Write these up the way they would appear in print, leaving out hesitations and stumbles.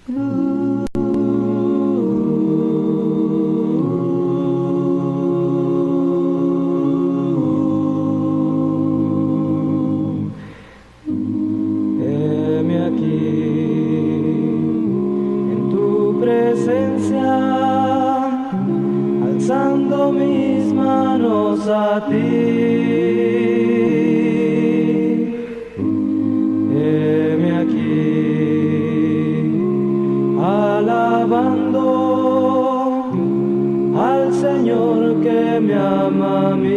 Heme aquí en tu presencia, alzando mis manos a ti. Heme aquí, alabando al Señor que me ama a mí.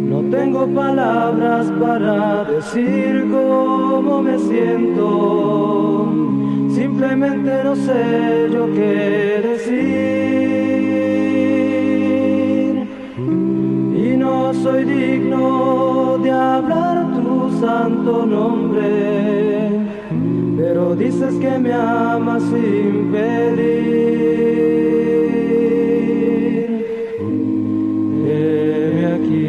No tengo palabras para decir cómo me siento, simplemente no sé yo qué decir, y no soy digno de hablar tu santo nombre, pero dices que me amas sin pedir. Heme aquí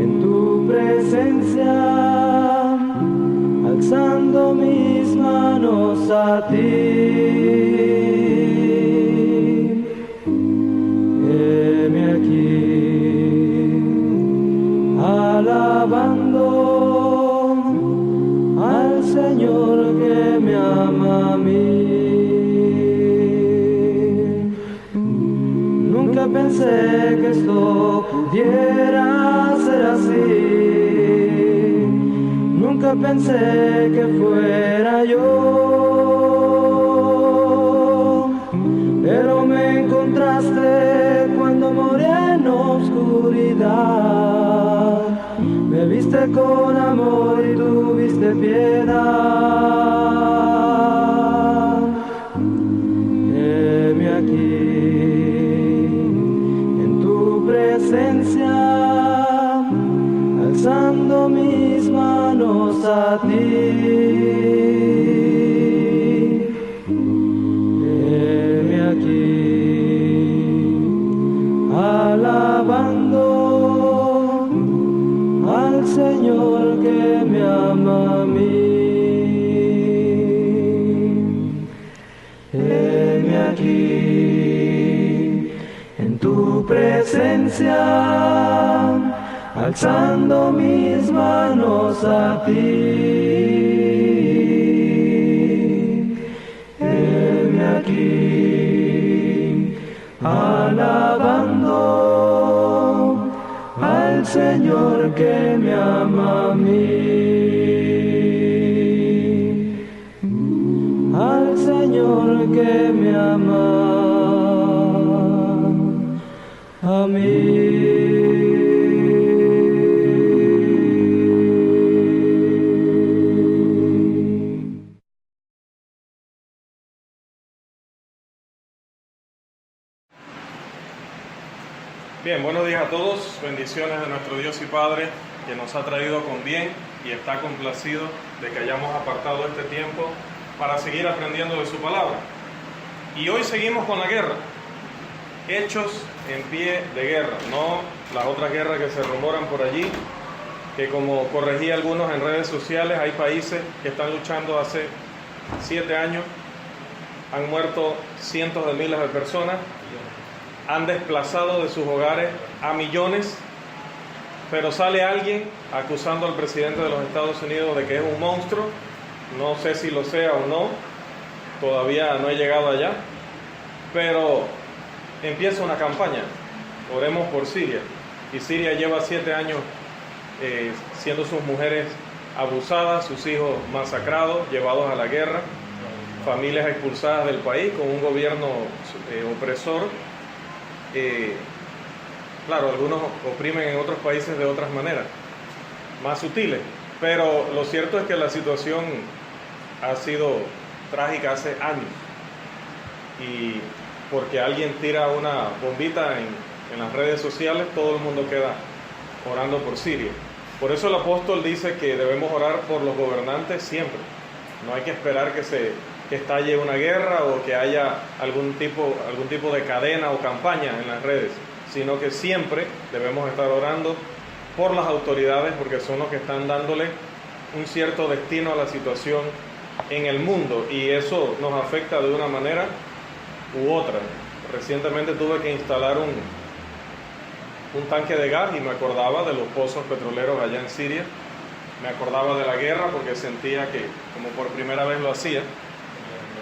en tu presencia, alzando mis manos a ti. Heme aquí, alabando al Señor que me ama a mí. Nunca pensé que esto pudiera ser así. Nunca pensé que fuera yo, pero me encontraste cuando morí en oscuridad. Me viste con amor y tuviste piedad. Heme aquí en tu presencia, alzando mis manos a ti. Heme aquí, alabando al Señor que me ama a mí. Heme aquí en tu presencia, alzando mis manos a ti. Heme aquí, alabando al Señor que me ama a mí. Al Señor que me ama a mí. Bien, buenos días a todos, bendiciones de nuestro Dios y Padre, que nos ha traído con bien y está complacido de que hayamos apartado este tiempo para seguir aprendiendo de su palabra. Y hoy seguimos con la guerra, hechos en pie de guerra, no las otras guerras que se rumoran por allí, que como corregí algunos en redes sociales, hay países que están luchando hace 7 años, han muerto cientos de miles de personas, han desplazado de sus hogares a millones, pero sale alguien acusando al presidente de los Estados Unidos de que es un monstruo. No sé si lo sea o no, todavía no he llegado allá, pero empieza una campaña, oremos por Siria, y Siria lleva 7 años siendo sus mujeres abusadas, sus hijos masacrados, llevados a la guerra, familias expulsadas del país con un gobierno opresor. Claro, algunos oprimen en otros países de otras maneras, más sutiles, pero lo cierto es que la situación ha sido trágica hace años, y porque alguien tira una bombita en las redes sociales, todo el mundo queda orando por Siria. Por eso el apóstol dice que debemos orar por los gobernantes siempre. No hay que esperar que estalle una guerra o que haya algún tipo de cadena o campaña en las redes, sino que siempre debemos estar orando por las autoridades, porque son los que están dándole un cierto destino a la situación en el mundo y eso nos afecta de una manera u otra. Recientemente tuve que instalar un tanque de gas y me acordaba de los pozos petroleros allá en Siria, me acordaba de la guerra porque sentía que como por primera vez lo hacía.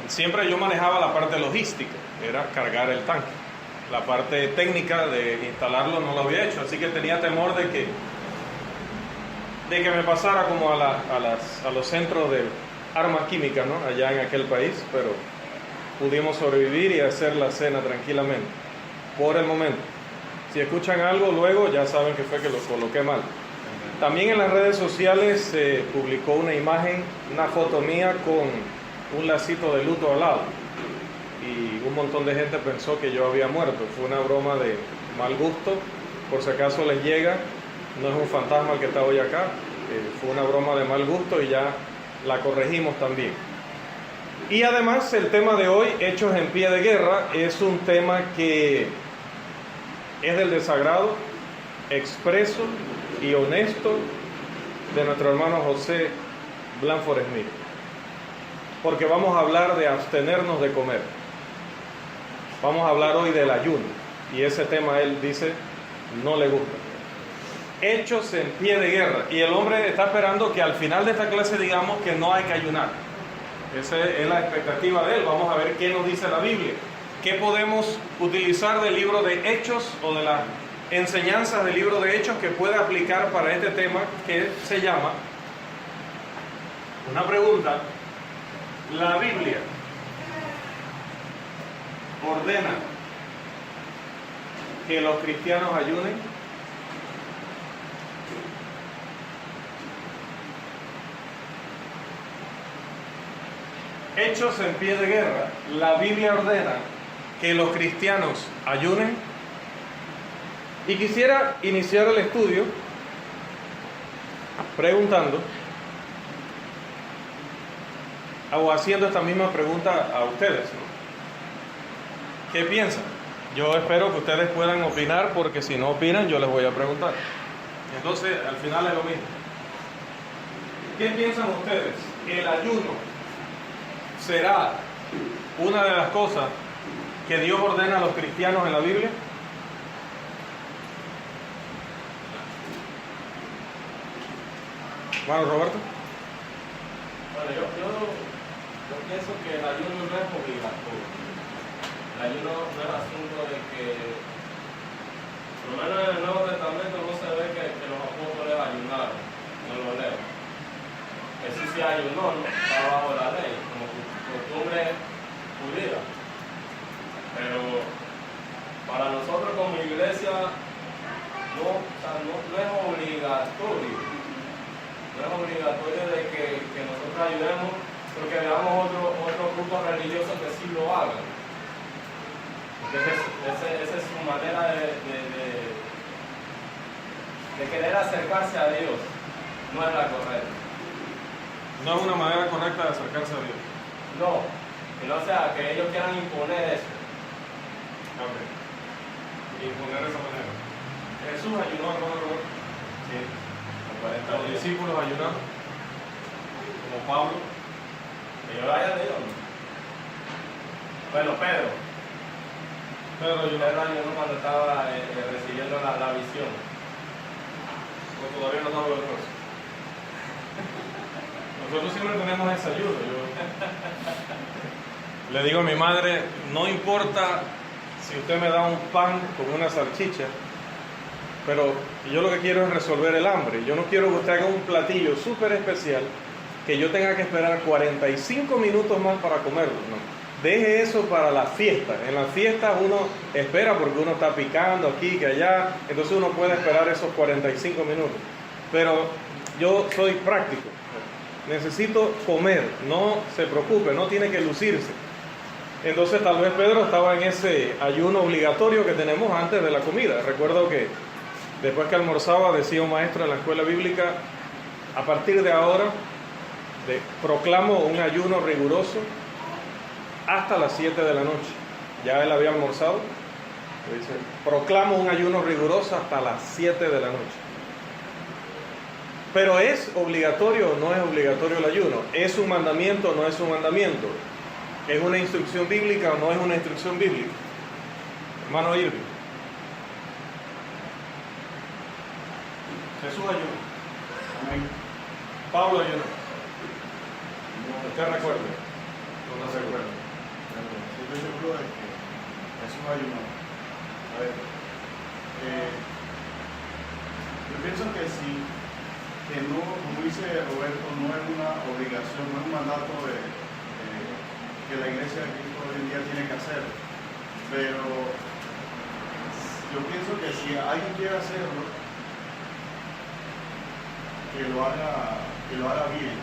Siempre yo manejaba la parte logística, era cargar el tanque. La parte técnica de instalarlo no lo había hecho, así que tenía temor de que me pasara como a los centros de armas químicas, ¿no? Allá en aquel país, pero pudimos sobrevivir y hacer la cena tranquilamente, por el momento. Si escuchan algo luego, ya saben que fue que lo coloqué mal. También en las redes sociales se publicó una imagen, una foto mía con un lacito de luto al lado. Y un montón de gente pensó que yo había muerto. Fue una broma de mal gusto, por si acaso les llega, no es un fantasma el que está hoy acá, fue una broma de mal gusto y ya la corregimos también. Y además el tema de hoy, hechos en pie de guerra, es un tema que es del desagrado expreso y honesto de nuestro hermano José Blanford Smith, porque vamos a hablar de abstenernos de comer. Vamos a hablar hoy del ayuno y ese tema él dice no le gusta. Hechos en pie de guerra, y el hombre está esperando que al final de esta clase digamos que no hay que ayunar. Esa es la expectativa de él. Vamos a ver qué nos dice la Biblia, qué podemos utilizar del libro de Hechos o de las enseñanzas del libro de Hechos que pueda aplicar para este tema que se llama, una pregunta, ¿la Biblia ordena que los cristianos ayunen? Hechos en pie de guerra, ¿la Biblia ordena que los cristianos ayunen? Y quisiera iniciar el estudio preguntando o haciendo esta misma pregunta a ustedes, ¿no? ¿Qué piensan? Yo espero que ustedes puedan opinar, porque si no opinan yo les voy a preguntar. Entonces al final es lo mismo. ¿Qué piensan ustedes? ¿El ayuno será una de las cosas que Dios ordena a los cristianos en la Biblia? Bueno, Roberto. Bueno, yo pienso que el ayuno no es obligatorio. El ayuno no es asunto de que, por lo menos en el Nuevo Testamento no se ve que los apóstoles ayunaron, no lo leo. Jesús sí ayunó, ¿no? Estaba bajo la ley, como costumbre judía. Pero para nosotros como iglesia no es obligatorio. No es obligatorio de que nosotros ayudemos, porque veamos otros grupos religiosos que sí lo hagan. Esa es su manera de querer acercarse a Dios. No es la correcta. No es una manera correcta de acercarse a Dios. No, que no sea que ellos quieran imponer eso. Ok. Imponer esa manera. Jesús ayunó, hermano Roberto. Sí. Los discípulos ayunaron, como Pablo. Que yo lo haya leído, ¿no? Bueno, Pedro ayunó cuando estaba recibiendo la visión. Pues todavía no estamos lejos. Nosotros siempre tenemos ese ayuno. Yo le digo a mi madre, no importa si usted me da un pan con una salchicha, pero yo lo que quiero es resolver el hambre. Yo no quiero que usted haga un platillo súper especial que yo tenga que esperar 45 minutos más para comerlo. No. Deje eso para la fiesta. En las fiestas uno espera porque uno está picando aquí, que allá. Entonces uno puede esperar esos 45 minutos. Pero yo soy práctico. Necesito comer. No se preocupe, no tiene que lucirse. Entonces tal vez Pedro estaba en ese ayuno obligatorio que tenemos antes de la comida. Recuerdo que después que almorzaba, decía un maestro en la escuela bíblica, a partir de ahora proclamo un ayuno riguroso hasta las 7 de la noche. Ya él había almorzado. Dice, proclamo un ayuno riguroso hasta las 7 de la noche. Pero ¿es obligatorio o no es obligatorio el ayuno? ¿Es un mandamiento o no es un mandamiento? ¿Es una instrucción bíblica o no es una instrucción bíblica? Hermano Irving. Jesús ayunó. Amén. Pablo ayunó. ¿Usted recuerda? No se recuerda. Estoy seguro de que Jesús ayunó. A ver, yo pienso que sí, que no, como dice Roberto, no es una obligación, no es un mandato que la Iglesia de Cristo hoy en día tiene que hacer. Pero yo pienso que si alguien quiere hacerlo, que lo haga bien.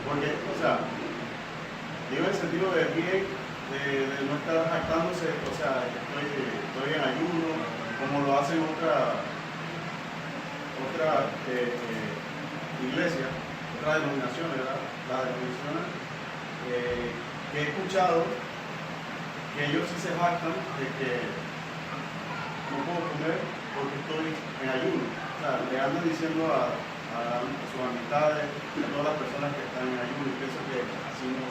Porque, o sea, digo en el sentido de bien, de no estar jactándose, o sea, estoy en ayuno, como lo hacen otras iglesias, otras denominaciones, ¿verdad? Las denominaciones que he escuchado, que ellos sí se jactan de que no puedo comer porque estoy en ayuno. O sea, le andan diciendo a sus amistades, a todas las personas que están en ayuno, y pienso que así no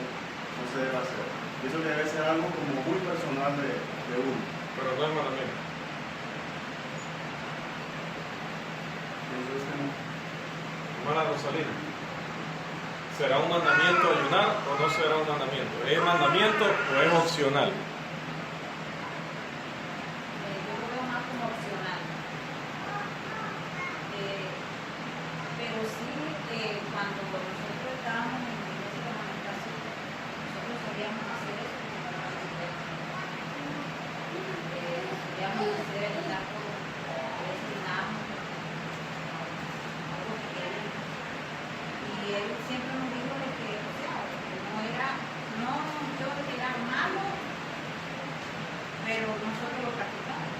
se debe hacer. Pienso que debe ser algo como muy personal de uno. Pero no es mandamiento. Entonces, Hermana Rosalina, ¿será un mandamiento ayunar o no será un mandamiento? ¿Es mandamiento o es opcional? Yo lo veo más como opcional. Pero sí, cuando nosotros estábamos en la iglesia de comunicación, nosotros solíamos hacer eso. Solíamos hacer el acto destinamos algo pequeño. Y él siempre nos dijo de que, o sea, no yo que era malo, pero nosotros lo practicamos.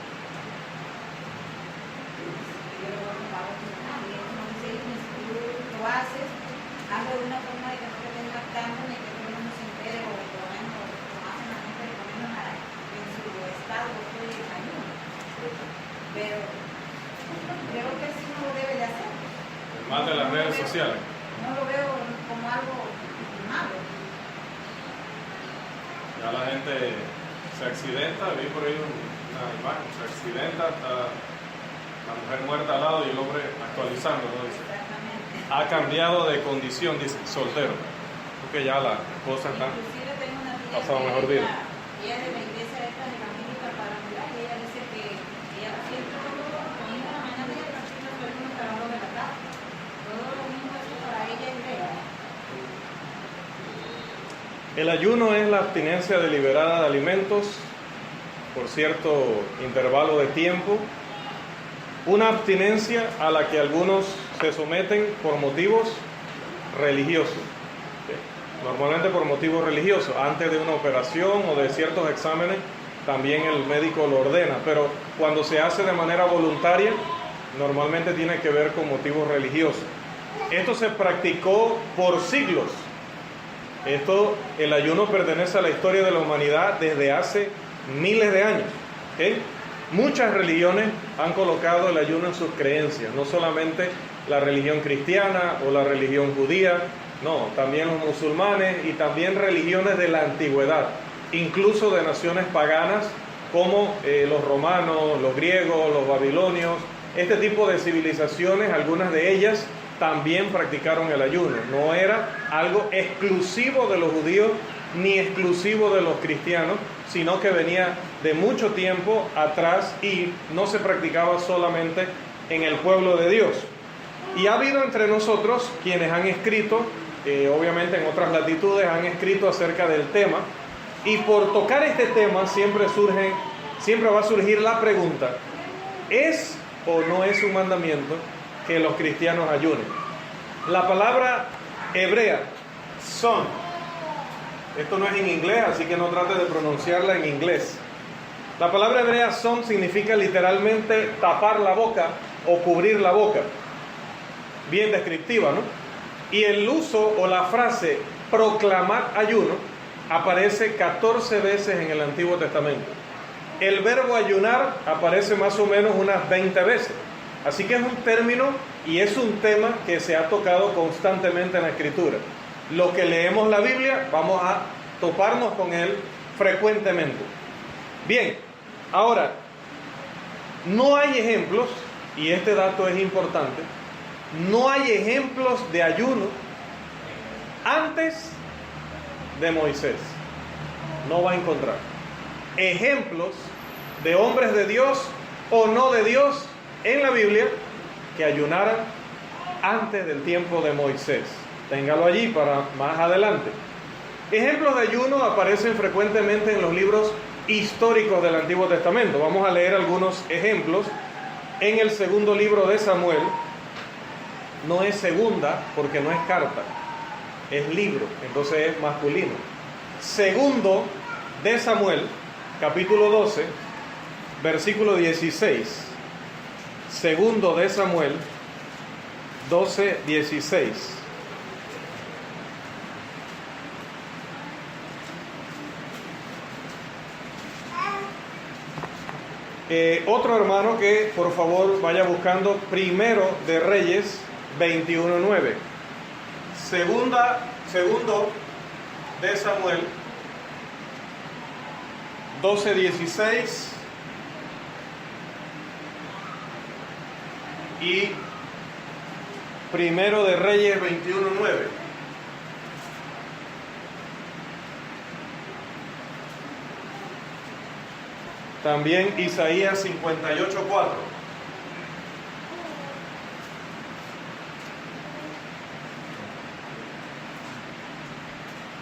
Yo lo voy a tomar opcional. Y él nos dice, si tú lo haces, hazlo de una forma de que no te estén captando ni que todo el mundo se entere, o por lo menos como hacen la gente de ponerlo en su estado, estoy en ayuno. Pero creo que sí no lo debe de hacer. Más de las redes sociales. No lo veo como algo malo. Ya la gente se accidenta, vi por ahí una imagen, se accidenta, está la mujer muerta al lado y el hombre actualizando, ¿no? Dice, Exactamente. ha cambiado de condición, dice, soltero. Porque ya las cosas están... Inclusive tengo una tía pasado que mejor vida. ella es de la iglesia esta evangélica Paraguay, y ella dice que ella siempre domingo en la mañana ella practica su ayuno hasta las 2 de la tarde. Todo domingo eso para ella es ley. El ayuno es la abstinencia deliberada de alimentos por cierto intervalo de tiempo, una abstinencia a la que algunos se someten por motivos religiosos, normalmente por motivos religiosos, antes de una operación o de ciertos exámenes, también el médico lo ordena, pero cuando se hace de manera voluntaria, normalmente tiene que ver con motivos religiosos. Esto se practicó por siglos. El ayuno pertenece a la historia de la humanidad desde hace miles de años. ¿Okay? Muchas religiones han colocado el ayuno en sus creencias, no solamente la religión cristiana o la religión judía, no, también los musulmanes y también religiones de la antigüedad, incluso de naciones paganas como los romanos, los griegos, los babilonios. Este tipo de civilizaciones, algunas de ellas también practicaron el ayuno. No era algo exclusivo de los judíos ni exclusivo de los cristianos, sino que venía de mucho tiempo atrás y no se practicaba solamente en el pueblo de Dios. Y ha habido entre nosotros quienes han escrito, obviamente en otras latitudes, han escrito acerca del tema, y por tocar este tema siempre va a surgir la pregunta: ¿es o no es un mandamiento que los cristianos ayunen? La palabra hebrea, son, esto no es en inglés, así que no trate de pronunciarla en inglés. La palabra hebrea son significa literalmente tapar la boca o cubrir la boca. Bien descriptiva, ¿no? Y el uso o la frase proclamar ayuno aparece 14 veces en el Antiguo Testamento. El verbo ayunar aparece más o menos unas 20 veces. Así que es un término y es un tema que se ha tocado constantemente en la Escritura. Los que leemos la Biblia vamos a toparnos con él frecuentemente. Bien, ahora, no hay ejemplos, y este dato es importante, no hay ejemplos de ayuno antes de Moisés. No va a encontrar ejemplos de hombres de Dios o no de Dios en la Biblia que ayunaran antes del tiempo de Moisés. Téngalo allí para más adelante. Ejemplos de ayuno aparecen frecuentemente en los libros históricos del Antiguo Testamento. Vamos a leer algunos ejemplos en el segundo libro de Samuel. No es segunda porque no es carta, es libro, entonces es masculino. Segundo de Samuel, capítulo 12, versículo 16. Segundo de Samuel 12, 16. Otro hermano que por favor vaya buscando Primero de Reyes 21:9. Segundo de Samuel 12:16 y Primero de Reyes 21:9. También Isaías 58:4.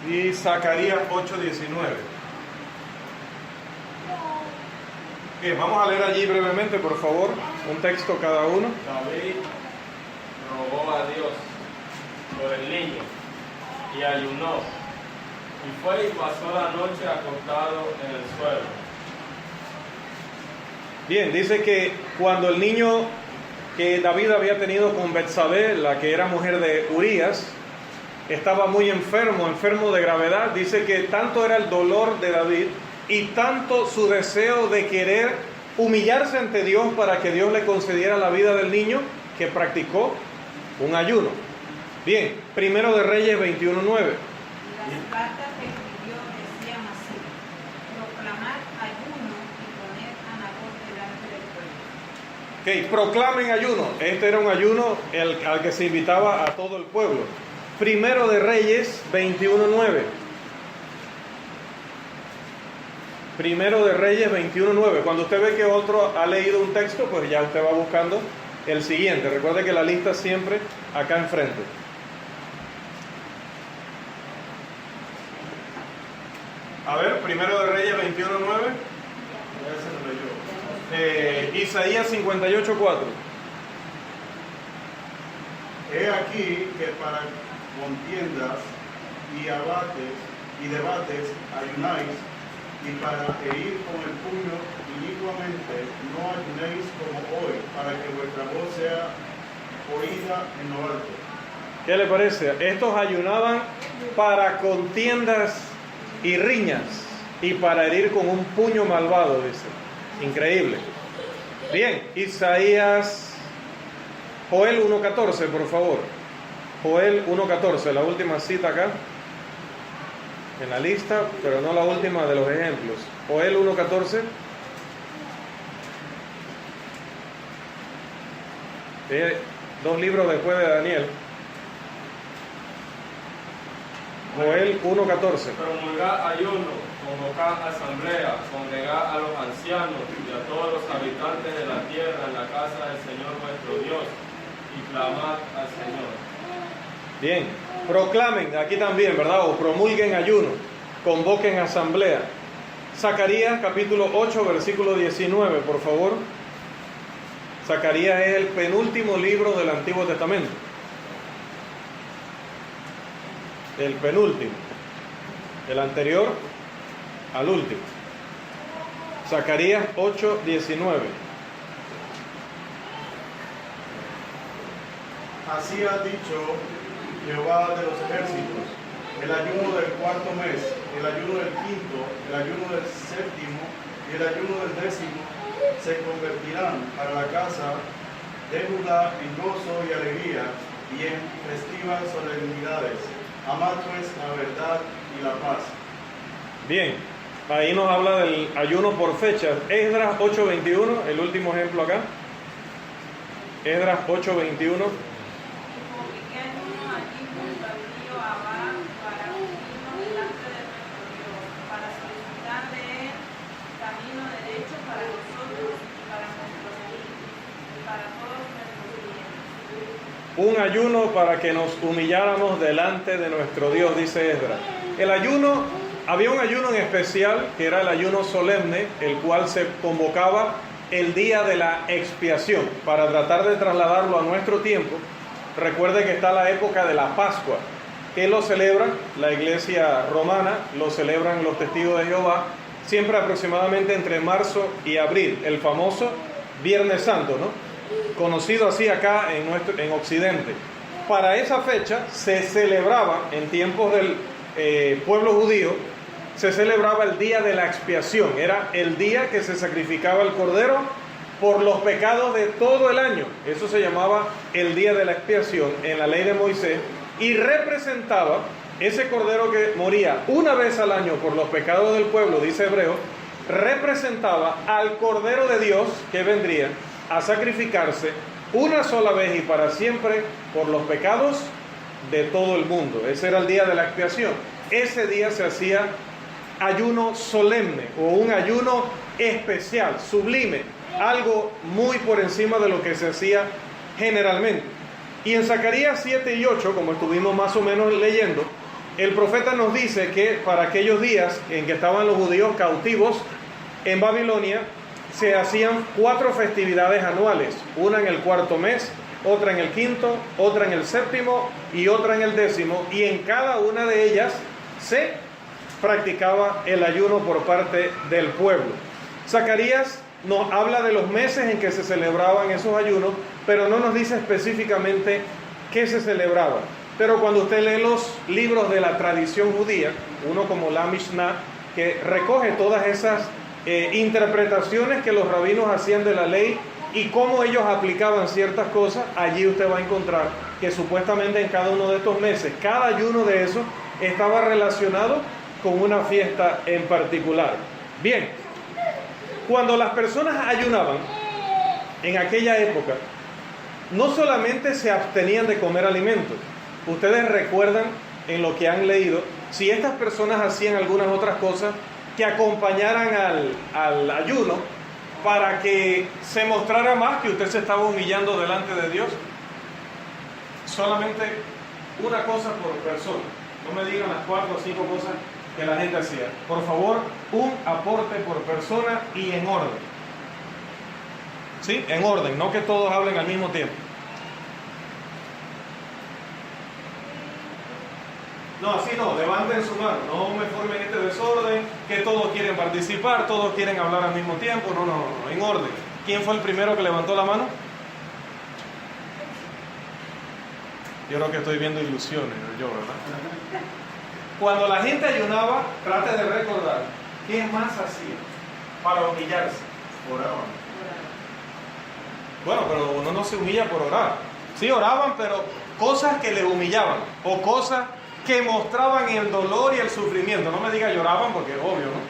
Y Zacarías 8:19. Bien, vamos a leer allí brevemente, por favor, un texto cada uno. David rogó a Dios por el niño y ayunó, y fue y pasó la noche acostado en el suelo. Bien, dice que cuando el niño que David había tenido con Betsabé, la que era mujer de Urías, estaba muy enfermo de gravedad, dice que tanto era el dolor de David y tanto su deseo de querer humillarse ante Dios para que Dios le concediera la vida del niño, que practicó un ayuno. Bien, Primero de Reyes 21:9. Las cartas que escribió decían así: proclamar ayuno y poner a Nabot delante del pueblo. Ok, proclamen ayuno. Este era un ayuno al que se invitaba a todo el pueblo. Primero de Reyes 21:9. Primero de Reyes 21:9. Cuando usted ve que otro ha leído un texto, pues ya usted va buscando el siguiente. Recuerde que la lista siempre acá enfrente. A ver, Primero de Reyes 21:9. Isaías 58:4. He aquí que para contiendas y abates y debates ayunáis, y para herir con el puño inicuamente no ayunéis como hoy, para que vuestra voz sea oída en lo alto. ¿Qué le parece? Estos ayunaban para contiendas y riñas y para herir con un puño malvado, dice. Increíble. Bien, Isaías, Joel 1:14, por favor. Joel 1:14, la última cita acá en la lista, pero no la última de los ejemplos. Joel 1:14. Dos libros después de Daniel. Joel 1:14. Promulgar ayuno, convocar asamblea, congregar a los ancianos y a todos los habitantes de la tierra en la casa del Señor nuestro Dios, y clamar al Señor. Bien, proclamen, aquí también, ¿verdad? O promulguen ayuno, convoquen asamblea. Zacarías capítulo 8, versículo 19, por favor. Zacarías es el penúltimo libro del Antiguo Testamento. El penúltimo. El anterior al último. Zacarías 8, 19. Así ha dicho Jehová de los ejércitos: el ayuno del cuarto mes, el ayuno del quinto, el ayuno del séptimo y el ayuno del décimo se convertirán para la casa de Judá en gozo y alegría y en festivas solemnidades. Amad pues la verdad y la paz. Bien, ahí nos habla del ayuno por fechas. Esdras 8:21, el último ejemplo acá. Esdras 8:21. Porque qué ayuno allí junto al río Abá para unirnos delante de nuestro Dios, para solicitar de él camino derecho para nosotros y para nuestros hijos, y para todos nuestros bienes. Un ayuno para que nos humilláramos delante de nuestro Dios, dice Esdras. El ayuno, había un ayuno en especial, que era el ayuno solemne, el cual se convocaba el día de la expiación, para tratar de trasladarlo a nuestro tiempo. Recuerde que está la época de la Pascua, que lo celebran la iglesia romana, lo celebran los testigos de Jehová, siempre aproximadamente entre marzo y abril, el famoso Viernes Santo, ¿no? Conocido así acá en Occidente. Para esa fecha se celebraba, en tiempos del pueblo judío, se celebraba el día de la expiación. Era el día que se sacrificaba el cordero por los pecados de todo el año. Eso se llamaba el día de la expiación en la ley de Moisés, y representaba ese cordero que moría una vez al año por los pecados del pueblo, dice Hebreo, representaba al cordero de Dios que vendría a sacrificarse una sola vez y para siempre por los pecados de todo el mundo. Ese era el día de la expiación. Ese día se hacía ayuno solemne o un ayuno especial, sublime, algo muy por encima de lo que se hacía generalmente. Y en Zacarías 7 y 8, como estuvimos más o menos leyendo, el profeta nos dice que para aquellos días en que estaban los judíos cautivos en Babilonia, se hacían 4 festividades anuales, una en el 4.º mes, otra en el 5.º, otra en el 7.º y otra en el 10.º, y en cada una de ellas se practicaba el ayuno por parte del pueblo. Zacarías nos habla de los meses en que se celebraban esos ayunos, pero no nos dice específicamente qué se celebraba. Pero cuando usted lee los libros de la tradición judía, uno como la Mishnah, que recoge todas esas interpretaciones que los rabinos hacían de la ley y cómo ellos aplicaban ciertas cosas, allí usted va a encontrar que supuestamente en cada uno de estos meses, cada ayuno de esos estaba relacionado con una fiesta en particular. Bien, cuando las personas ayunaban en aquella época, no solamente se abstenían de comer alimentos. Ustedes recuerdan en lo que han leído, si estas personas hacían algunas otras cosas que acompañaran al ayuno para que se mostrara más que usted se estaba humillando delante de Dios. Solamente una cosa por persona. No me digan las 4 o 5 cosas que la gente hacía. Por favor, un aporte por persona y en orden. ¿Sí? En orden, no que todos hablen al mismo tiempo. No, así no, levanten su mano, no me formen este desorden, que todos quieren participar, todos quieren hablar al mismo tiempo, no, en orden. ¿Quién fue el primero que levantó la mano? Yo creo que estoy viendo ilusiones, yo, ¿verdad? Cuando la gente ayunaba, trate de recordar, ¿qué más hacía para humillarse? Oraban. Bueno, pero uno no se humilla por orar. Sí, oraban, pero cosas que le humillaban, o cosas que mostraban el dolor y el sufrimiento. No me diga lloraban porque es obvio, ¿no?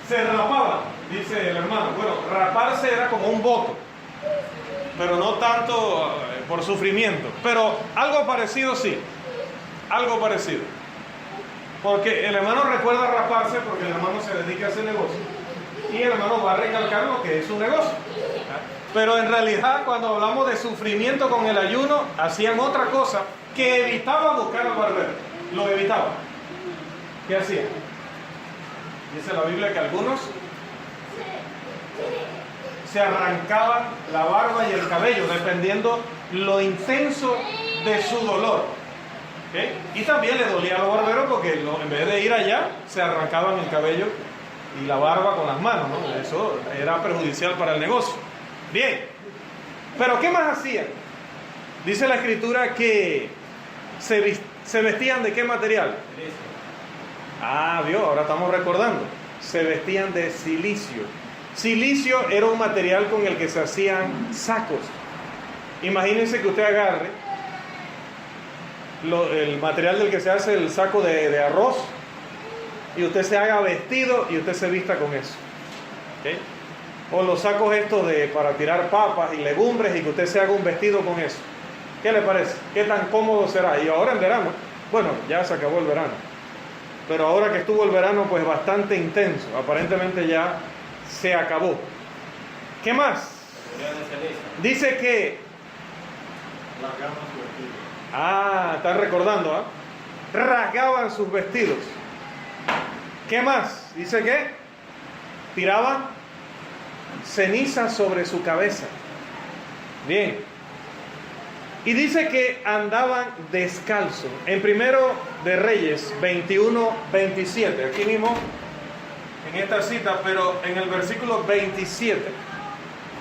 Se rapaban, dice el hermano. Bueno, raparse era como un voto, pero no tanto por sufrimiento. Pero algo parecido sí, algo parecido. Porque el hermano recuerda raparse porque el hermano se dedica a ese negocio. Y el hermano va a recalcar lo que es su negocio. Pero en realidad, cuando hablamos de sufrimiento con el ayuno, hacían otra cosa que evitaba buscar al barbero. Lo evitaban. ¿Qué hacían? Dice la Biblia que algunos se arrancaban la barba y el cabello, dependiendo lo intenso de su dolor. ¿Okay? Y también le dolía a los barberos porque en vez de ir allá, se arrancaban el cabello y la barba con las manos, ¿no? Eso era perjudicial para el negocio. Bien, pero ¿qué más hacían? Dice la Escritura que se vestían ¿de qué material? Vio, ahora estamos recordando. Se vestían de silicio. Silicio era un material con el que se hacían sacos. Imagínense que usted agarre el material del que se hace el saco de arroz y usted se haga vestido y usted se vista con eso. ¿Okay? O los sacos estos para tirar papas y legumbres y que usted se haga un vestido con eso. ¿Qué le parece? ¿Qué tan cómodo será? Y ahora en verano, bueno, ya se acabó el verano, pero ahora que estuvo el verano, pues bastante intenso, aparentemente ya se acabó. ¿Qué más? Dice que... están recordando, rasgaban sus vestidos. ¿Qué más? Dice que tiraban ceniza sobre su cabeza. Bien. Y dice que andaban descalzos. En Primero de Reyes 21-27, aquí mismo, en esta cita, pero en el versículo 27,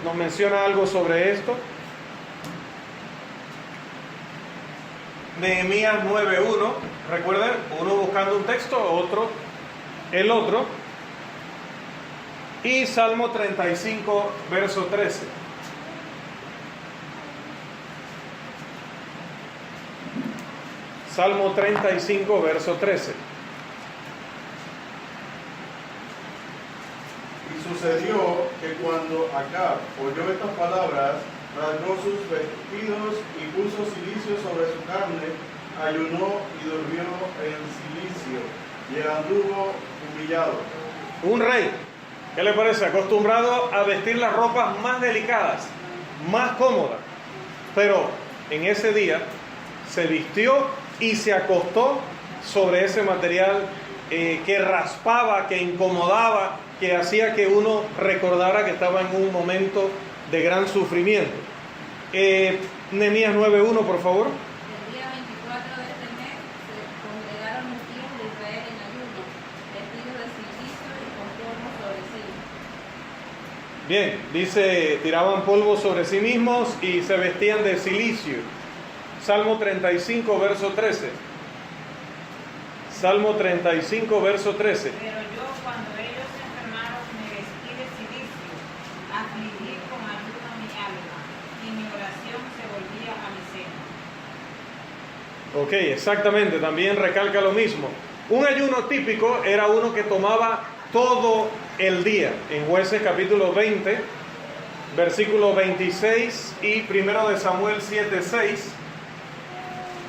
nos menciona algo sobre esto. Nehemías 9:1, recuerden, uno buscando un texto, otro el otro. Y Salmo 35, verso 13. Salmo 35, verso 13. Y sucedió que cuando Acab oyó estas palabras, rasgó sus vestidos y puso cilicio sobre su carne, ayunó y durmió en cilicio, y anduvo humillado. Un rey, ¿qué le parece? Acostumbrado a vestir las ropas más delicadas, más cómodas, pero en ese día se vistió y se acostó sobre ese material que raspaba, que incomodaba, que hacía que uno recordara que estaba en un momento de gran sufrimiento. Nehemías 9:1, por favor. El día 24 de este mes se congregaron los hijos de Israel en ayuno, vestidos de cilicio y con polvo sobre sí. Bien, dice, tiraban polvo sobre sí mismos y se vestían de cilicio. Salmo 35, verso 13. Salmo 35, verso 13. Pero yo, cuando ellos se enfermaron, me vestí de cilicio, afligí con ayuno mi alma, y mi oración se volvía a mi seno. Ok, exactamente, también recalca lo mismo. Un ayuno típico era uno que tomaba todo el día. En Jueces capítulo 20, versículo 26 y 1 de Samuel 7:6.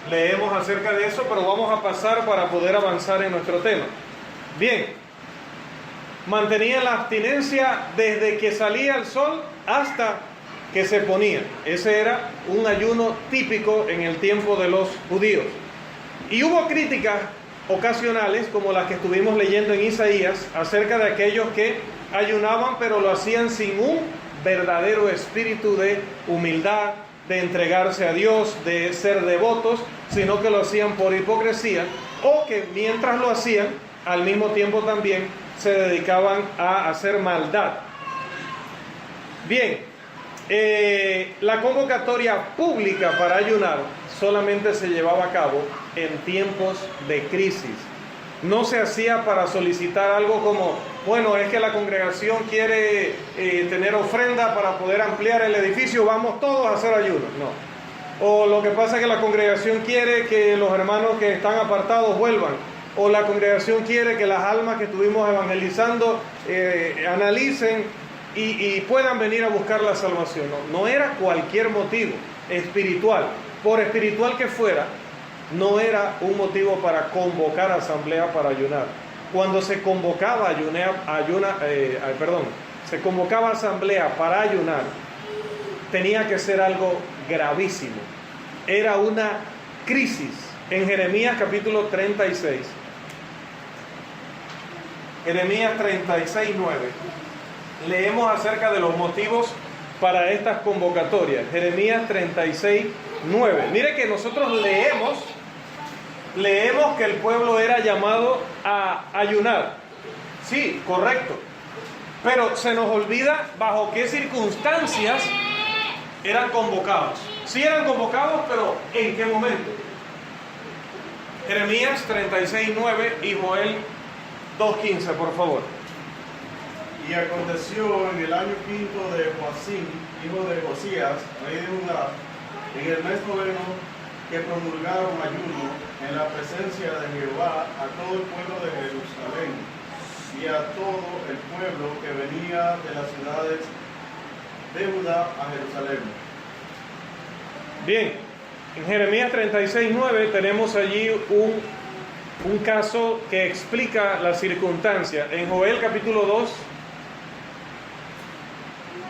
Leemos acerca de eso, pero vamos a pasar para poder avanzar en nuestro tema. Bien, mantenían la abstinencia desde que salía el sol hasta que se ponía. Ese era un ayuno típico en el tiempo de los judíos. Y hubo críticas ocasionales, como las que estuvimos leyendo en Isaías, acerca de aquellos que ayunaban, pero lo hacían sin un verdadero espíritu de humildad, de entregarse a Dios, de ser devotos, sino que lo hacían por hipocresía, o que mientras lo hacían, al mismo tiempo también se dedicaban a hacer maldad. Bien, la convocatoria pública para ayunar solamente se llevaba a cabo en tiempos de crisis. No se hacía para solicitar algo como, bueno, es que la congregación quiere tener ofrenda para poder ampliar el edificio, vamos todos a hacer ayuno. No. O lo que pasa es que la congregación quiere que los hermanos que están apartados vuelvan. O la congregación quiere que las almas que estuvimos evangelizando analicen y puedan venir a buscar la salvación. No, no era cualquier motivo espiritual. Por espiritual que fuera, no era un motivo para convocar asamblea para ayunar. Cuando se convocaba se convocaba asamblea para ayunar, tenía que ser algo gravísimo. Era una crisis. En Jeremías capítulo 36, Jeremías 36:9, leemos acerca de los motivos para estas convocatorias. Jeremías 36:9. Mire que nosotros leemos que el pueblo era llamado a ayunar. Sí, correcto. Pero se nos olvida bajo qué circunstancias eran convocados. Sí eran convocados, pero ¿en qué momento? Jeremías 36:9 y Joel 2:15, por favor. Y Y aconteció en el año quinto de Joacim, hijo de Josías, rey de Judá, en el mes noveno, que promulgaron ayuno en la presencia de Jehová a todo el pueblo de Jerusalén y a todo el pueblo que venía de las ciudades de Judá a Jerusalén. Bien, en Jeremías 36:9 tenemos allí un caso que explica la circunstancia. En Joel capítulo 2,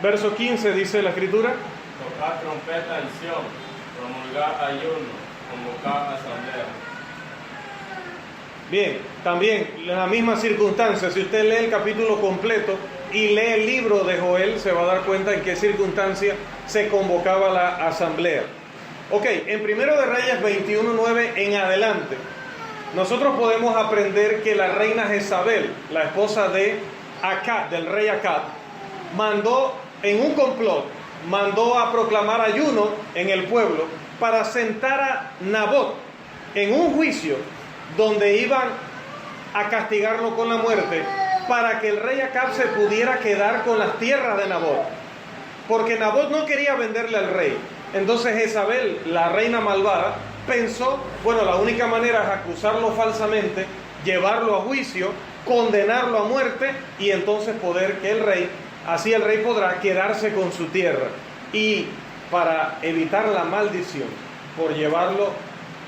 verso 15 dice la escritura: Tocad trompeta en Sión, promulgar ayuno, convocar asamblea. Bien, también en la misma circunstancia, si usted lee el capítulo completo y lee el libro de Joel, se va a dar cuenta en qué circunstancia se convocaba la asamblea. Ok, en 1 de Reyes 21:9 en adelante, nosotros podemos aprender que la reina Jezabel, la esposa de Acab, del rey Acab, mandó en un complot, mandó a proclamar ayuno en el pueblo para sentar a Nabot en un juicio donde iban a castigarlo con la muerte, para que el rey Acab se pudiera quedar con las tierras de Nabot, porque Nabot no quería venderle al rey. Entonces Jezabel, la reina malvada, pensó, bueno, la única manera es acusarlo falsamente, llevarlo a juicio, condenarlo a muerte, y entonces poder que el rey, así el rey podrá quedarse con su tierra. Y para evitar la maldición por llevarlo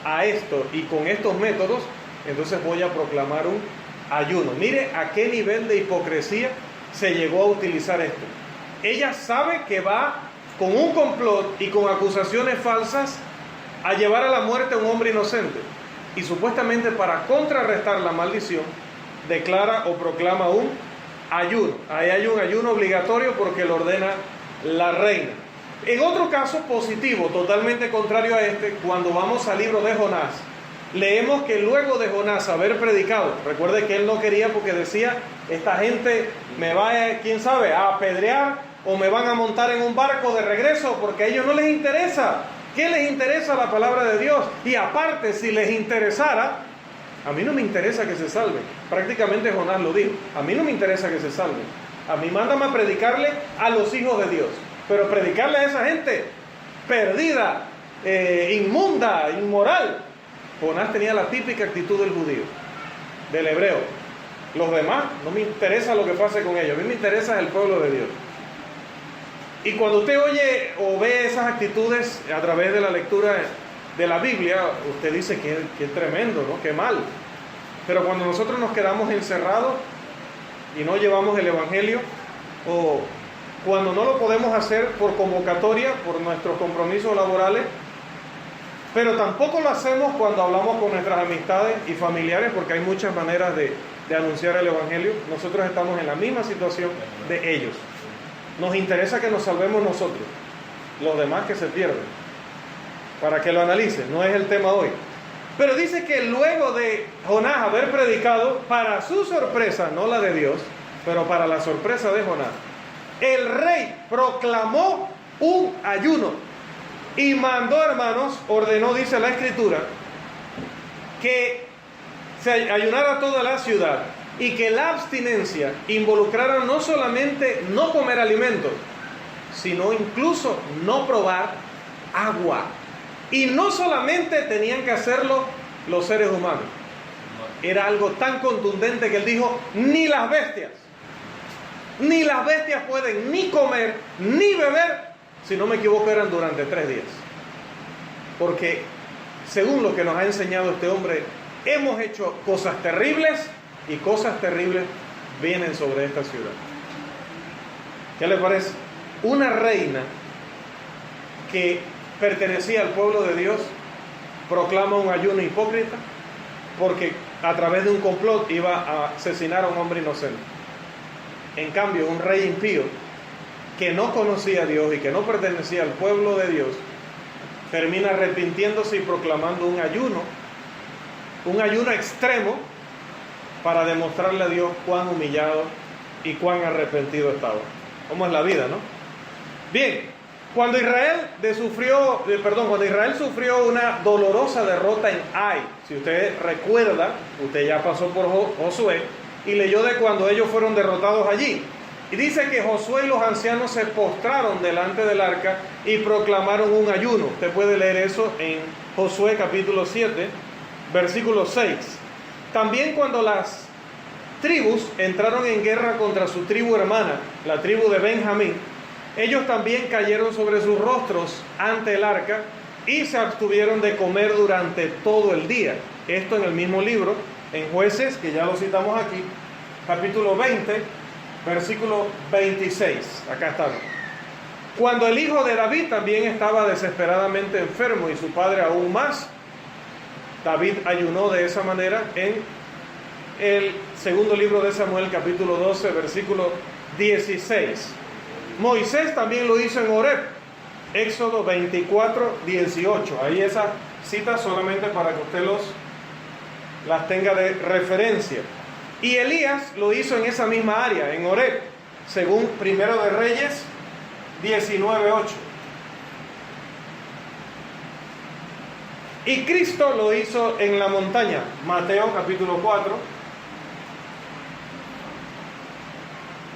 a esto y con estos métodos, entonces voy a proclamar un ayuno. Mire a qué nivel de hipocresía se llegó a utilizar esto. Ella sabe que va con un complot y con acusaciones falsas a llevar a la muerte a un hombre inocente, y supuestamente para contrarrestar la maldición declara o proclama un ayuno. Ahí hay un ayuno obligatorio porque lo ordena la reina. En otro caso positivo, totalmente contrario a este, cuando vamos al libro de Jonás, leemos que luego de Jonás haber predicado, recuerde que él no quería porque decía, esta gente me va, quién sabe, a apedrear o me van a montar en un barco de regreso, porque a ellos no les interesa. ¿Qué les interesa la palabra de Dios? Y aparte, si les interesara, a mí no me interesa que se salven. Prácticamente Jonás lo dijo, a mí no me interesa que se salven. A mí mándame a predicarle a los hijos de Dios, pero predicarle a esa gente perdida, inmunda, inmoral. Jonás tenía la típica actitud del judío, del hebreo. Los demás, no me interesa lo que pase con ellos, a mí me interesa el pueblo de Dios. Y cuando usted oye o ve esas actitudes a través de la lectura de la Biblia, usted dice que tremendo, ¿no? Qué mal. Pero cuando nosotros nos quedamos encerrados y no llevamos el Evangelio, o cuando no lo podemos hacer por convocatoria, por nuestros compromisos laborales, pero tampoco lo hacemos cuando hablamos con nuestras amistades y familiares, porque hay muchas maneras de anunciar el Evangelio, nosotros estamos en la misma situación de ellos. Nos interesa que nos salvemos nosotros, los demás que se pierden. Para que lo analicen, no es el tema hoy. Pero dice que luego de Jonás haber predicado, para su sorpresa, no la de Dios, pero para la sorpresa de Jonás, el rey proclamó un ayuno y mandó, hermanos, ordenó, dice la Escritura, que se ayunara toda la ciudad, y que la abstinencia involucrara no solamente no comer alimentos, sino incluso no probar agua. Y no solamente tenían que hacerlo los seres humanos, era algo tan contundente que él dijo, ni las bestias pueden ni comer ni beber, si no me equivoco eran durante 3 días. Porque según lo que nos ha enseñado este hombre, hemos hecho cosas terribles, y cosas terribles vienen sobre esta ciudad. ¿Qué le parece? Una reina que pertenecía al pueblo de Dios proclama un ayuno hipócrita porque a través de un complot iba a asesinar a un hombre inocente. En cambio, un rey impío que no conocía a Dios y que no pertenecía al pueblo de Dios termina arrepintiéndose y proclamando un ayuno extremo, para demostrarle a Dios cuán humillado y cuán arrepentido estaba. ¿Cómo es la vida, no? Bien, cuando Israel sufrió una dolorosa derrota en Ai, si usted recuerda, usted ya pasó por Josué y leyó de cuando ellos fueron derrotados allí. Y dice que Josué y los ancianos se postraron delante del arca y proclamaron un ayuno. Usted puede leer eso en Josué capítulo 7, versículo 6. También cuando las tribus entraron en guerra contra su tribu hermana, la tribu de Benjamín, ellos también cayeron sobre sus rostros ante el arca y se abstuvieron de comer durante todo el día. Esto en el mismo libro, en Jueces, que ya lo citamos aquí, capítulo 20, versículo 26. Acá está. Cuando el hijo de David también estaba desesperadamente enfermo y su padre aún más, David ayunó de esa manera en el segundo libro de Samuel, capítulo 12, versículo 16. Moisés también lo hizo en Horeb, Éxodo 24, 18. Ahí esa cita solamente para que usted las tenga de referencia. Y Elías lo hizo en esa misma área, en Horeb, según Primero de Reyes 19, 8. Y Cristo lo hizo en la montaña, Mateo capítulo 4,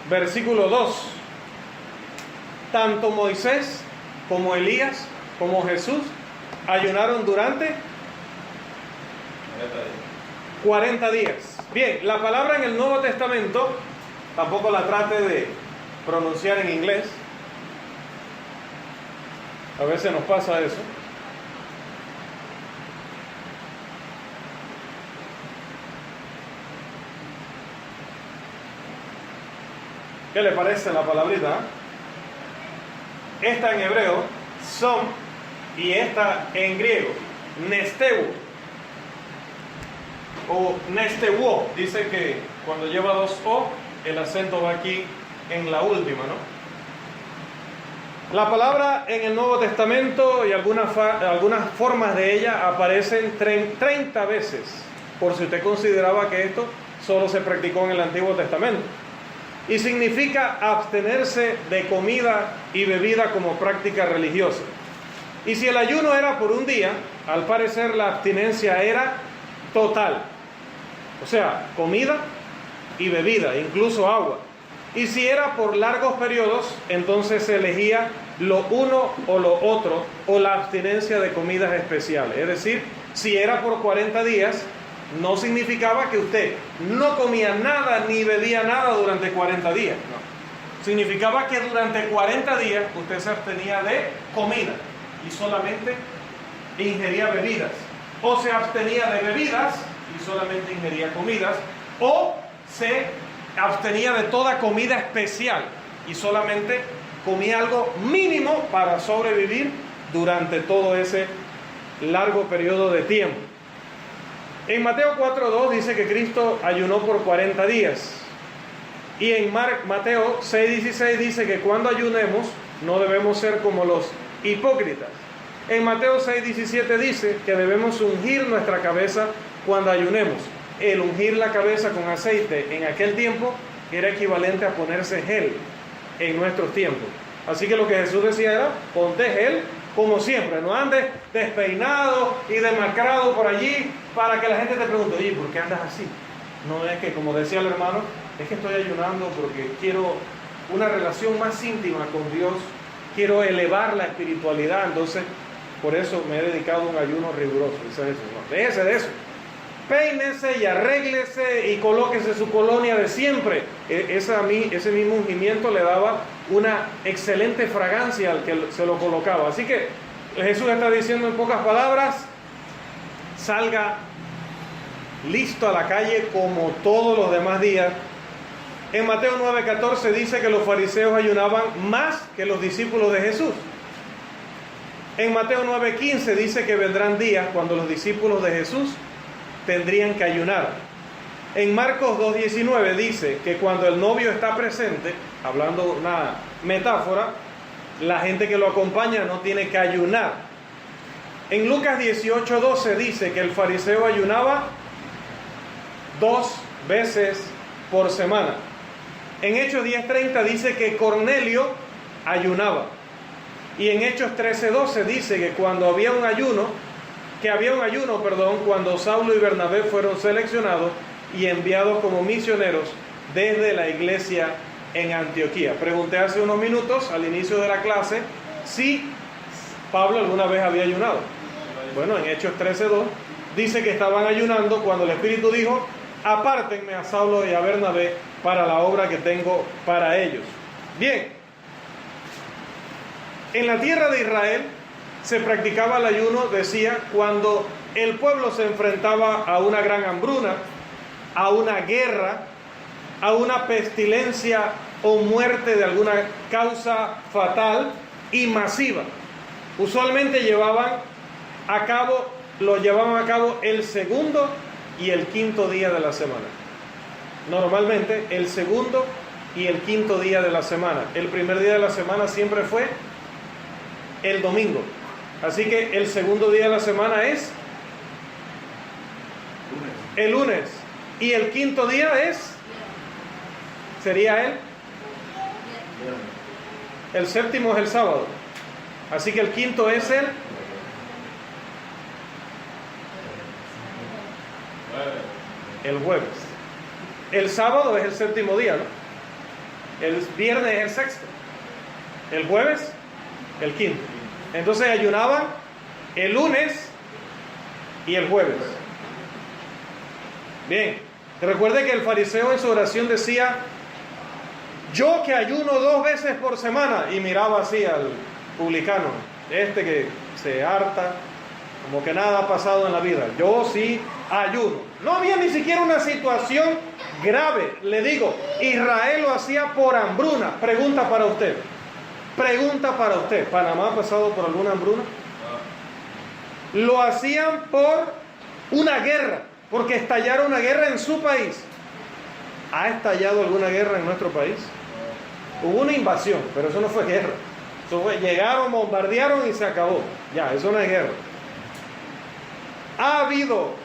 versículo 2. Tanto Moisés como Elías como Jesús ayunaron durante 40 días. Bien, la palabra en el Nuevo Testamento, tampoco la trate de pronunciar en inglés. A veces nos pasa eso. ¿Qué le parece la palabrita? Esta en hebreo, som, y esta en griego, nesteu, o nesteuo. Dice que cuando lleva dos o, el acento va aquí en la última, ¿no? La palabra en el Nuevo Testamento y algunas formas de ella aparecen 30 veces, por si usted consideraba que esto solo se practicó en el Antiguo Testamento. Y significa abstenerse de comida y bebida como práctica religiosa. Y si el ayuno era por un día, al parecer la abstinencia era total. O sea, comida y bebida, incluso agua. Y si era por largos periodos, entonces se elegía lo uno o lo otro, o la abstinencia de comidas especiales. Es decir, si era por 40 días, no significaba que usted no comía nada ni bebía nada durante 40 días. No. Significaba que durante 40 días usted se abstenía de comida y solamente ingería bebidas. O se abstenía de bebidas y solamente ingería comidas. O se abstenía de toda comida especial y solamente comía algo mínimo para sobrevivir durante todo ese largo periodo de tiempo. En Mateo 4:2 dice que Cristo ayunó por 40 días. Y en Mateo 6:16 dice que cuando ayunemos no debemos ser como los hipócritas. En Mateo 6:17 dice que debemos ungir nuestra cabeza cuando ayunemos. El ungir la cabeza con aceite en aquel tiempo era equivalente a ponerse gel en nuestros tiempos. Así que lo que Jesús decía era, ponte gel como siempre, no andes despeinado y demacrado por allí para que la gente te pregunte, oye, ¿por qué andas así? No es que, como decía el hermano, es que estoy ayunando porque quiero una relación más íntima con Dios, quiero elevar la espiritualidad, entonces por eso me he dedicado a un ayuno riguroso. Dice Jesús, no, déjese de eso. Peínese y arréglese y colóquese su colonia de siempre. Ese mismo ungimiento le daba una excelente fragancia al que se lo colocaba. Así que Jesús está diciendo en pocas palabras, salga listo a la calle como todos los demás días. En Mateo 9:14 dice que los fariseos ayunaban más que los discípulos de Jesús. En Mateo 9:15 dice que vendrán días cuando los discípulos de Jesús tendrían que ayunar. En Marcos 2:19 dice que cuando el novio está presente, hablando una metáfora, la gente que lo acompaña no tiene que ayunar. En Lucas 18:12 dice que el fariseo ayunaba 2 veces por semana. En Hechos 10:30 dice que Cornelio ayunaba. Y en Hechos 13:12 dice que había un ayuno, cuando Saulo y Bernabé fueron seleccionados y enviados como misioneros desde la iglesia en Antioquía. Pregunté hace unos minutos, al inicio de la clase, si Pablo alguna vez había ayunado. Bueno, en Hechos 13:2 dice que estaban ayunando cuando el Espíritu dijo: apártenme a Saulo y a Bernabé para la obra que tengo para ellos. Bien, en la tierra de Israel se practicaba el ayuno, decía, cuando el pueblo se enfrentaba a una gran hambruna, a una guerra, a una pestilencia o muerte de alguna causa fatal y masiva. Usualmente lo llevaban a cabo el segundo y el quinto día de la semana. Normalmente el segundo y el quinto día de la semana. El primer día de la semana siempre fue el domingo. Así que el segundo día de la semana es el lunes. Y el quinto día sería el séptimo es el sábado. Así que el quinto es el jueves. El sábado es el séptimo día, ¿no? El viernes es el sexto. El jueves, el quinto. Entonces ayunaban el lunes y el jueves. Bien, recuerde que el fariseo en su oración decía: yo que ayuno 2 veces por semana, y miraba así al publicano, que se harta, como que nada ha pasado en la vida. Yo sí ayuno. No había ni siquiera una situación grave. Le digo, Israel lo hacía por hambruna. Pregunta para usted. ¿Panamá ha pasado por alguna hambruna? Lo hacían por una guerra, porque estallara una guerra en su país. ¿Ha estallado alguna guerra en nuestro país? Hubo una invasión, pero eso no fue guerra. Llegaron, bombardearon y se acabó. Ya, eso no es guerra. Ha habido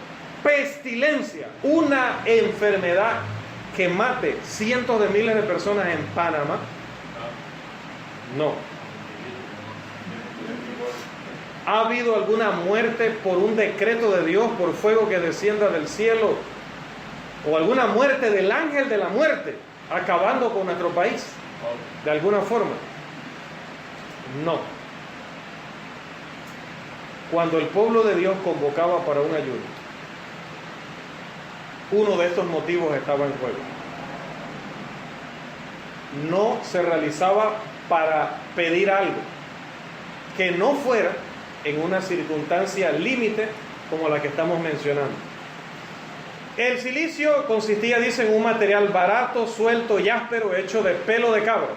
pestilencia, una enfermedad que mate cientos de miles de personas en Panamá. No. ¿Ha habido alguna muerte por un decreto de Dios, por fuego que descienda del cielo? ¿O alguna muerte del ángel de la muerte, acabando con nuestro país? De alguna forma. No. Cuando el pueblo de Dios convocaba para un ayuno, uno de estos motivos estaba en juego. No se realizaba para pedir algo que no fuera en una circunstancia límite como la que estamos mencionando. El cilicio consistía, dicen, en un material barato, suelto y áspero hecho de pelo de cabra,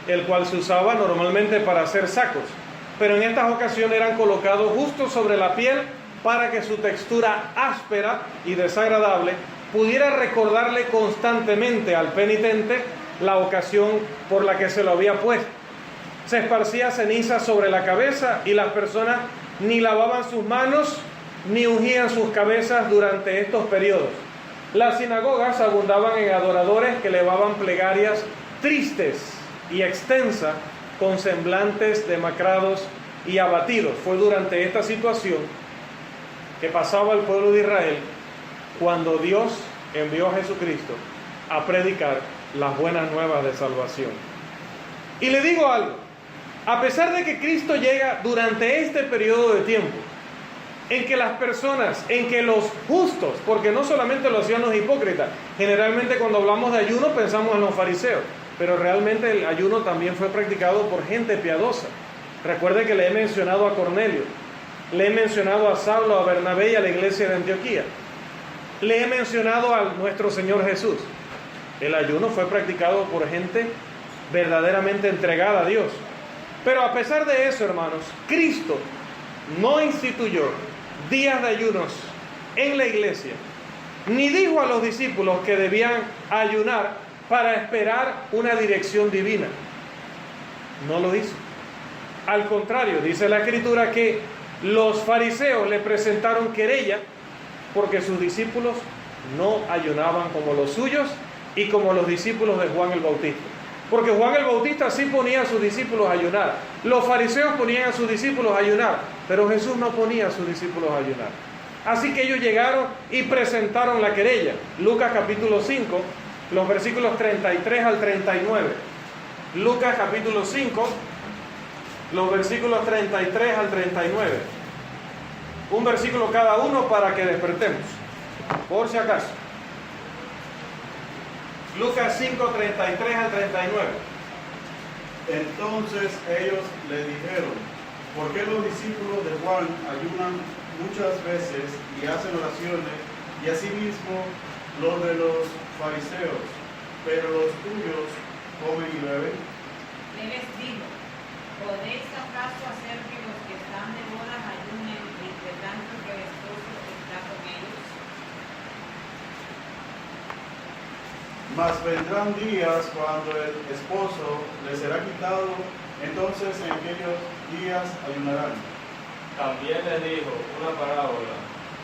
el cual se usaba normalmente para hacer sacos, pero en estas ocasiones eran colocados justo sobre la piel para que su textura áspera y desagradable pudiera recordarle constantemente al penitente la ocasión por la que se lo había puesto. Se esparcía ceniza sobre la cabeza y las personas ni lavaban sus manos ni ungían sus cabezas durante estos periodos. Las sinagogas abundaban en adoradores que elevaban plegarias tristes y extensas con semblantes demacrados y abatidos. Fue durante esta situación que pasaba el pueblo de Israel cuando Dios envió a Jesucristo a predicar las buenas nuevas de salvación. Y le digo algo, a pesar de que Cristo llega durante este periodo de tiempo, en que las personas, en que los justos, porque no solamente lo hacían los hipócritas, generalmente cuando hablamos de ayuno pensamos en los fariseos, pero realmente el ayuno también fue practicado por gente piadosa. Recuerde que le he mencionado a Cornelio, le he mencionado a Saulo, a Bernabé y a la iglesia de Antioquía, le he mencionado a nuestro Señor Jesús. El ayuno fue practicado por gente verdaderamente entregada a Dios. Pero a pesar de eso, hermanos, Cristo no instituyó días de ayunos en la iglesia, ni dijo a los discípulos que debían ayunar para esperar una dirección divina. No lo hizo. Al contrario, dice la Escritura que los fariseos le presentaron querella porque sus discípulos no ayunaban como los suyos y como los discípulos de Juan el Bautista. Porque Juan el Bautista sí ponía a sus discípulos a ayunar. Los fariseos ponían a sus discípulos a ayunar, pero Jesús no ponía a sus discípulos a ayunar. Así que ellos llegaron y presentaron la querella. Lucas capítulo 5 los versículos 33 al 39. Lucas capítulo 5, los versículos 33 al 39. Un versículo cada uno para que despertemos, por si acaso. Lucas 5, 33 al 39. Entonces ellos le dijeron: ¿por qué los discípulos de Juan ayunan muchas veces y hacen oraciones, y asimismo los de los fariseos, pero los tuyos comen y beben? Él les dijo: ¿podéis acaso hacer que los que están de bodas ayunen entre tanto que el esposo está con ellos? Mas vendrán días cuando el esposo les será quitado, entonces en aquellos días ayunarán. También les dijo una parábola: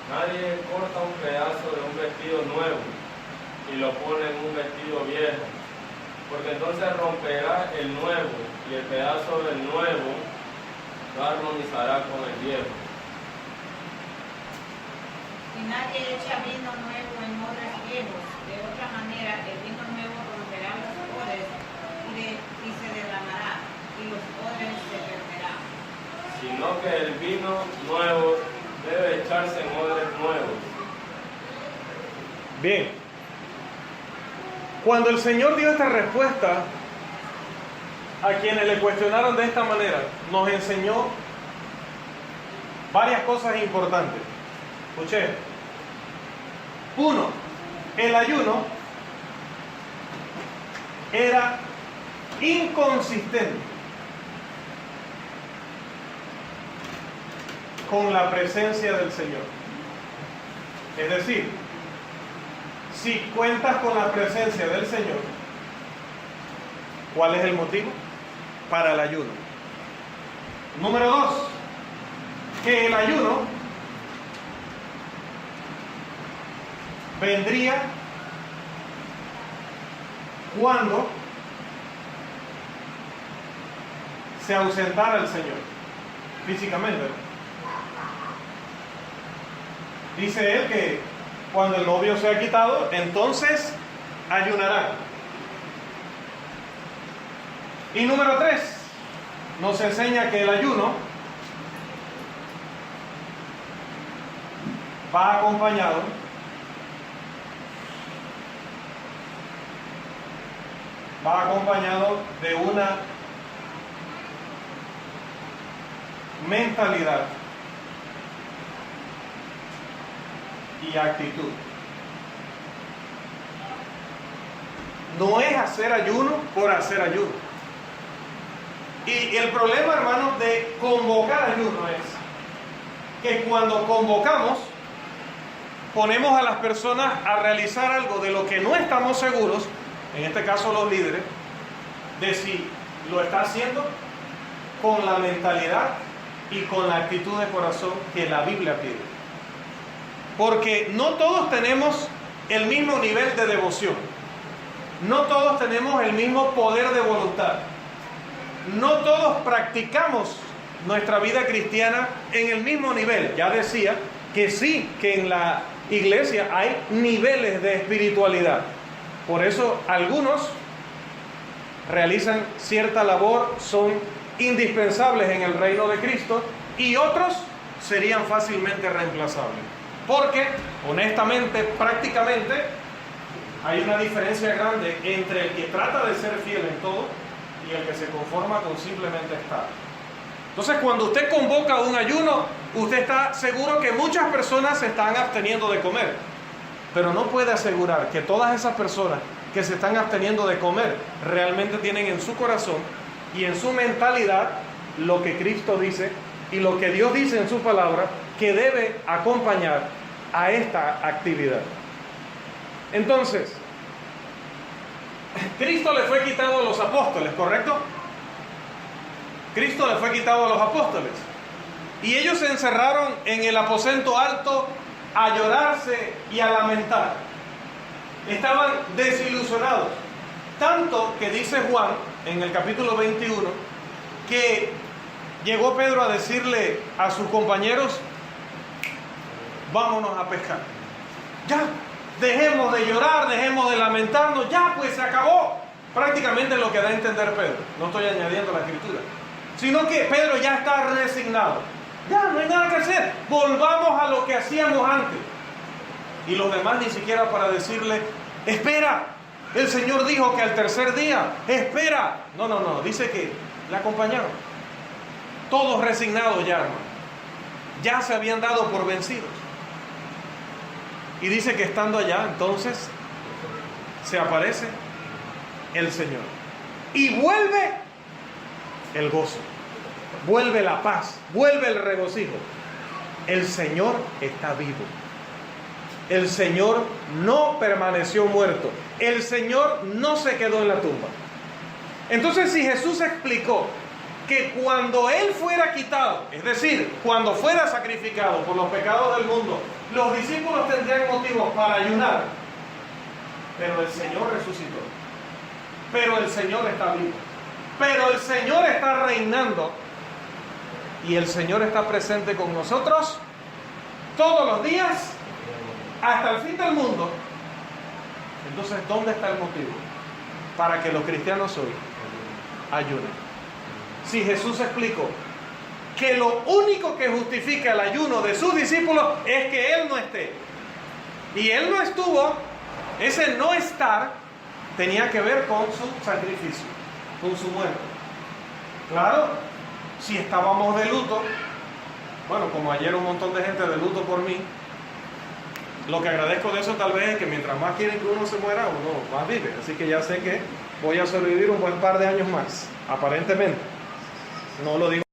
nadie corta un pedazo de un vestido nuevo y lo pone en un vestido viejo, porque entonces romperá el nuevo y el pedazo del nuevo lo armonizará con el viejo. Y nadie echa vino nuevo en odres viejos, de otra manera el vino nuevo romperá los odres y se derramará, y los odres se perderán. Sino que el vino nuevo debe echarse en odres nuevos. Bien. Cuando el Señor dio esta respuesta a quienes le cuestionaron de esta manera, nos enseñó varias cosas importantes. Escuché. Uno, el ayuno era inconsistente con la presencia del Señor. Es decir, si cuentas con la presencia del Señor, ¿cuál es el motivo para el ayuno? Número 2, que el ayuno vendría cuando se ausentara el Señor físicamente. Dice él que cuando el novio sea quitado, entonces ayunarán. Y número 3, nos enseña que el ayuno va acompañado de una mentalidad y actitud. No es hacer ayuno por hacer ayuno. Y el problema, hermanos, de convocar ayuno es que cuando convocamos, ponemos a las personas a realizar algo de lo que no estamos seguros, en este caso los líderes, de si lo está haciendo con la mentalidad y con la actitud de corazón que la Biblia pide. Porque no todos tenemos el mismo nivel de devoción. No todos tenemos el mismo poder de voluntad. No todos practicamos nuestra vida cristiana en el mismo nivel. Ya decía que sí, que en la iglesia hay niveles de espiritualidad. Por eso algunos realizan cierta labor, son indispensables en el reino de Cristo, y otros serían fácilmente reemplazables. Porque, honestamente, prácticamente, hay una diferencia grande entre el que trata de ser fiel en todo y el que se conforma con simplemente estar. Entonces, cuando usted convoca un ayuno, usted está seguro que muchas personas se están absteniendo de comer, pero no puede asegurar que todas esas personas que se están absteniendo de comer realmente tienen en su corazón y en su mentalidad lo que Cristo dice y lo que Dios dice en su palabra que debe acompañar a esta actividad. Entonces, Cristo le fue quitado a los apóstoles, ¿correcto? Cristo le fue quitado a los apóstoles. Y ellos se encerraron en el aposento alto a llorarse y a lamentar. Estaban desilusionados. Tanto que dice Juan, en el capítulo 21, que llegó Pedro a decirle a sus compañeros: vámonos a pescar. Ya, dejemos de llorar, dejemos de lamentarnos, ya pues se acabó. Prácticamente lo que da a entender Pedro, no estoy añadiendo la escritura, sino que Pedro ya está resignado. Ya no hay nada que hacer, volvamos a lo que hacíamos antes. Y los demás ni siquiera para decirle, espera, el Señor dijo que al tercer día, espera. No, dice que le acompañaron. Todos resignados ya, hermano. Ya se habían dado por vencidos. Y dice que estando allá, entonces, se aparece el Señor. Y vuelve el gozo, vuelve la paz, vuelve el regocijo. El Señor está vivo. El Señor no permaneció muerto. El Señor no se quedó en la tumba. Entonces, si Jesús explicó que cuando Él fuera quitado, es decir, cuando fuera sacrificado por los pecados del mundo, los discípulos tendrían motivos para ayunar, pero el Señor resucitó, pero el Señor está vivo, pero el Señor está reinando y el Señor está presente con nosotros todos los días hasta el fin del mundo. Entonces, ¿dónde está el motivo para que los cristianos hoy ayunen? Si Jesús explicó que lo único que justifica el ayuno de sus discípulos es que Él no esté, y Él no estuvo, ese no estar tenía que ver con su sacrificio, con su muerte. Claro, si estábamos de luto, bueno, como ayer un montón de gente de luto por mí, lo que agradezco de eso tal vez es que mientras más quieren que uno se muera, uno más vive. Así que ya sé que voy a sobrevivir un buen par de años más, aparentemente. No lo digo